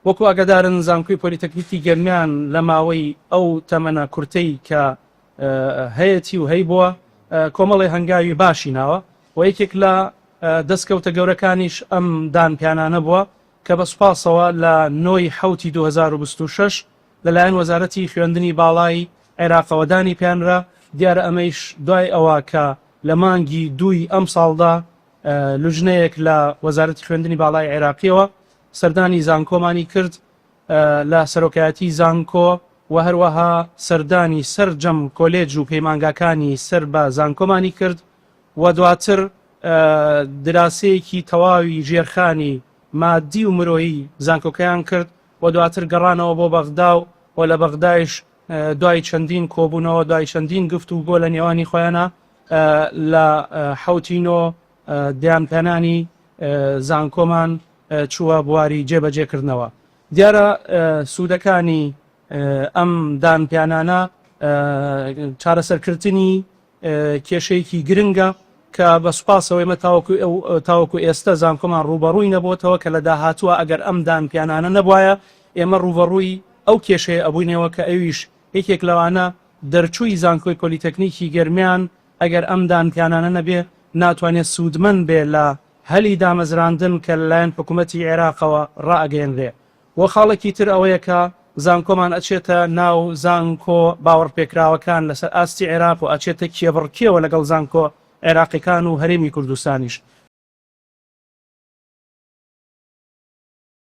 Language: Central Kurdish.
وەکو ئاگادارن زانکۆی پۆلیتەکنیکی گەرمیان لە ماوەی ئەو تەمەنە کورتەی کە هەیەی و هەی بووە کۆمەڵی هەنگاوی باشی ناوە و یەکێک لە دەستکەوتە گەورەکانیش ئەم دانپیانانە بووە کە بە سوپاسەوە لە 9 2026 لەلایەن وەزارەتی خوێندنی باڵای عێراقەوە دانی پیانرا. دیارە ئەمەیش دوای ئەوە کە لە مانگی 2 ئەم ساڵدا لوژنەیەک لە وەزارەتی خوێندنی باڵای عێراقیەوە سەردانی زانکۆمانی کرد لە سەرۆکایەتی زانکۆ و هەروەها سەردانی سەرجەم کۆلێج و پەیمانگاکانی سەر بە زانکۆمانی کرد و دواتر دراسەیەکی تەواوی ژێرخانی مادی و مرۆیی زانکۆکەیان کرد و دواتر گەڕانەوە بۆ بەغدا و لە بەغدایش دوای چەندین کۆبوونەوە دوای چەندین گفت و بۆ لە نێوانی خۆیانە لە حوتینۆ دیانپێنانی زانکۆمان چووە بواری جێبەجێکردنەوە. دیارە سوودەکانی ئەم دانپیانانە چارەسەرکردنی کێشەیەکی گرنگە کە بە سوپاسەوەی مە تاوەکو ئێستا زانکۆمان ڕوبەڕووی نەبووتەوە کە لە داهاتووە ئەگەر ئەم دانپیانانە نەبوایە ئێمە ڕوبەڕووی ئەو کێشەیە ئەبووینەوە کە ئەویش یەکێک لەوانە دەرچووی زانکۆی پۆلیتەکنیکی گەرمیان ئەگەر ئەم دانپیانانە نەبێ ناتوانێت سوودمەند بێ لە هەلی دامەزراندن کە لەلایەن حکوومەتی عێراقەوە ڕائگەێنرێ. وە خاڵێکی تر ئەوەیە کە زانکۆمان ئەچێتە ناو زانکۆ باوەڕپێکراوەکان لەسەر ئاستی عێراق و ئەچێتە کێبڕکێوە لەگەڵ زانکۆ عێراقیەکان و هەرێمی کوردستانیش.